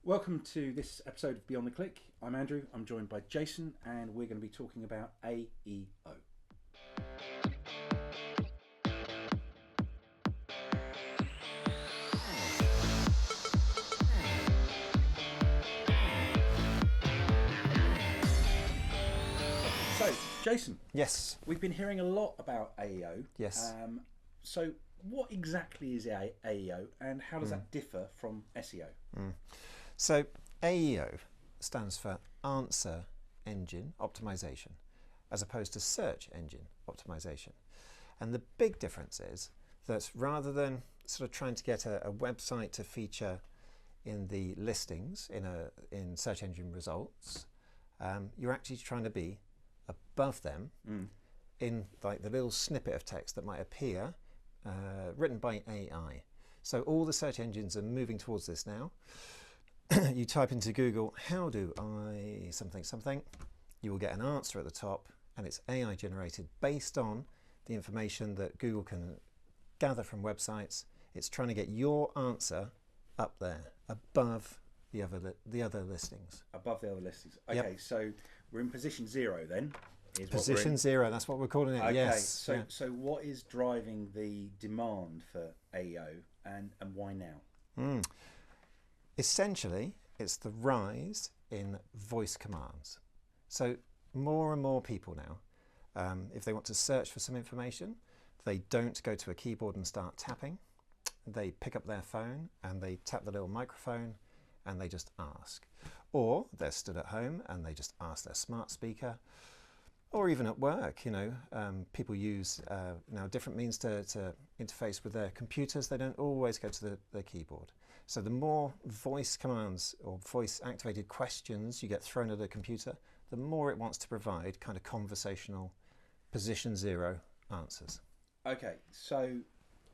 Welcome to this episode of Beyond the Click. I'm Andrew, I'm joined by Jason, and we're going to be talking about AEO. So, Jason. Yes. We've been hearing a lot about AEO. Yes. So, what exactly is AEO, and how does that differ from SEO? So AEO stands for Answer Engine Optimization, as opposed to Search Engine Optimization. And the big difference is that rather than sort of trying to get a website to feature in the listings in search engine results, you're actually trying to be above them in like the little snippet of text that might appear written by AI. So all the search engines are moving towards this now. You type into Google, how do I something, you will get an answer at the top, and it's AI generated based on the information that Google can gather from websites. It's trying to get your answer up there, above the other listings. Above the other listings. Okay, Yep. So we're in position 0 then. Position 0, that's what we're calling it. Okay, Yes. so what is driving the demand for AEO, and why now? Essentially, it's the rise in voice commands. So more and more people now, if they want to search for some information, they don't go to a keyboard and start tapping. They pick up their phone and they tap the little microphone and they just ask. Or they're stood at home and they just ask their smart speaker. Or even at work, people use now different means to interface with their computers. They don't always go to the keyboard. So the more voice commands or voice activated questions you get thrown at a computer, the more it wants to provide kind of conversational position 0 answers. Okay, so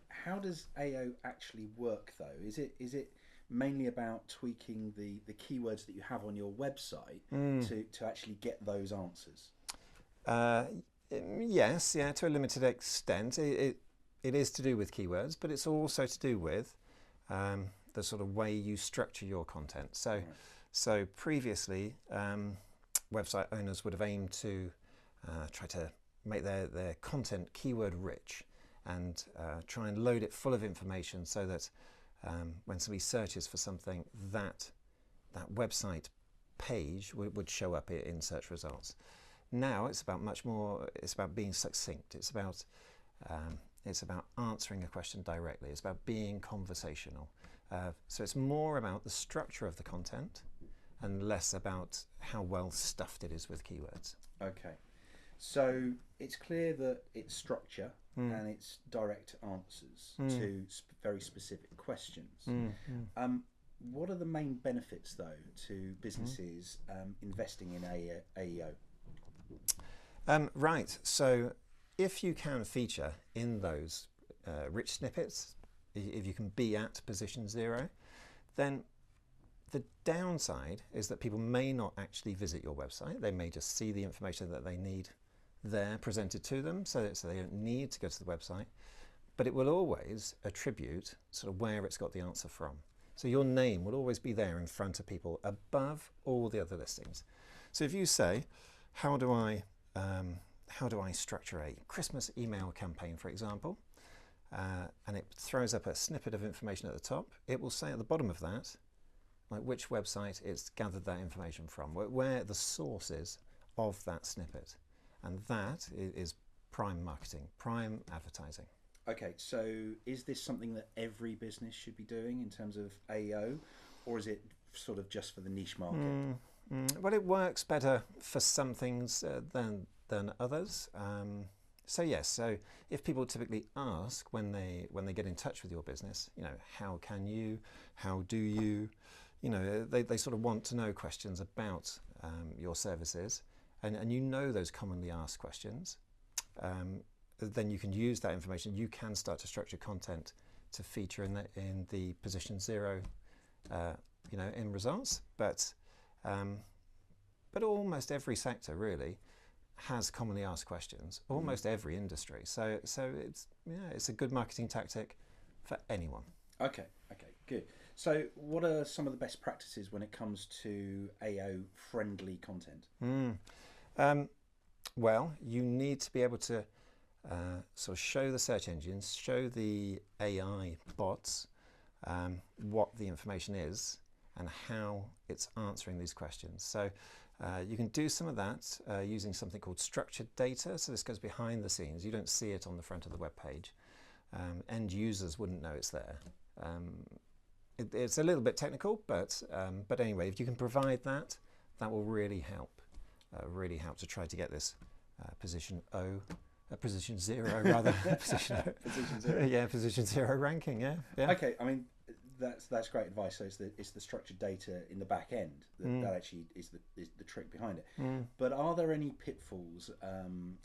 how does AEO actually work though? Is it mainly about tweaking the keywords that you have on your website to actually get those answers? Yes, to a limited extent. It is to do with keywords, but it's also to do with the sort of way you structure your content. So, Right. So previously, website owners would have aimed to try to make their content keyword rich and try and load it full of information so that when somebody searches for something, that website page would show up in search results. Now it's about much more. It's about being succinct. It's about answering a question directly. It's about being conversational. So it's more about the structure of the content and less about how well stuffed it is with keywords. Okay, so it's clear that it's structure and it's direct answers to very specific questions. What are the main benefits though to businesses investing in AEO? Right, so if you can feature in those rich snippets, if you can be at position 0, then the downside is that people may not actually visit your website. They may just see the information that they need there presented to them, so they don't need to go to the website, but it will always attribute sort of where it's got the answer from. So your name will always be there in front of people above all the other listings. So if you say, how do I structure a Christmas email campaign, for example, and it throws up a snippet of information at the top, it will say at the bottom of that, like which website it's gathered that information from, where the source is of that snippet. And that is prime marketing, prime advertising. Okay, so is this something that every business should be doing in terms of AEO, or is it sort of just for the niche market? Well, it works better for some things than others. So yes, so if people typically ask when they get in touch with your business, how can you, how do you, they sort of want to know questions about your services, and those commonly asked questions, then you can use that information. You can start to structure content to feature in the position 0, in results, but almost every sector really has commonly asked questions, almost every industry. So it's a good marketing tactic for anyone. Okay, good. So, what are some of the best practices when it comes to AEO friendly content? Well, you need to be able to sort of show the search engines, show the AI bots what the information is and how it's answering these questions. So you can do some of that using something called structured data. So this goes behind the scenes. You don't see it on the front of the web page. End users wouldn't know it's there. It's a little bit technical, but anyway, if you can provide that, that will really help to try to get this position 0 rather. Position 0. Yeah, position 0 ranking. Yeah. Okay, I mean that's great advice. So it's the structured data in the back end that actually is the trick behind it. But are there any pitfalls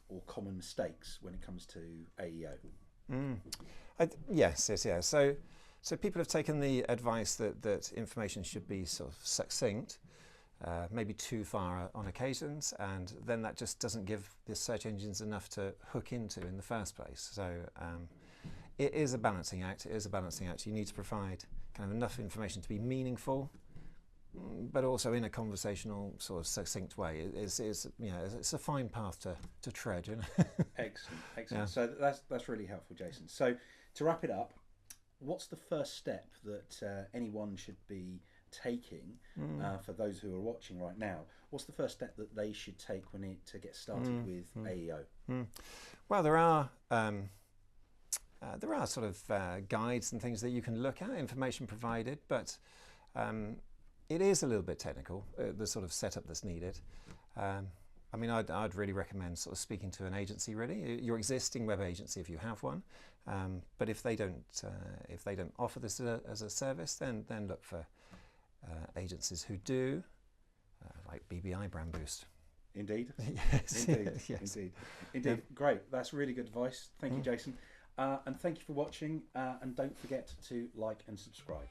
or common mistakes when it comes to AEO? Yes. So people have taken the advice that information should be sort of succinct, maybe too far on occasions, and then that just doesn't give the search engines enough to hook into in the first place. So it is a balancing act. You need to provide kind of enough information to be meaningful, but also in a conversational sort of succinct way. It's a fine path to tread. You know? Excellent. Yeah. So that's really helpful, Jason. So to wrap it up, what's the first step that anyone should be taking for those who are watching right now? What's the first step that they should take to get started with AEO? Well, there are sort of guides and things that you can look at, information provided, but it is a little bit technical, the sort of setup that's needed. I mean, I'd really recommend sort of speaking to an agency, really, your existing web agency if you have one. But if they don't offer this as a service, then look for agencies who do, like BBI Brand Boost. Indeed. Yes. Indeed. Yes. Indeed. Yeah. Great. That's really good advice. Thank you, Jason. And thank you for watching. And don't forget to like and subscribe.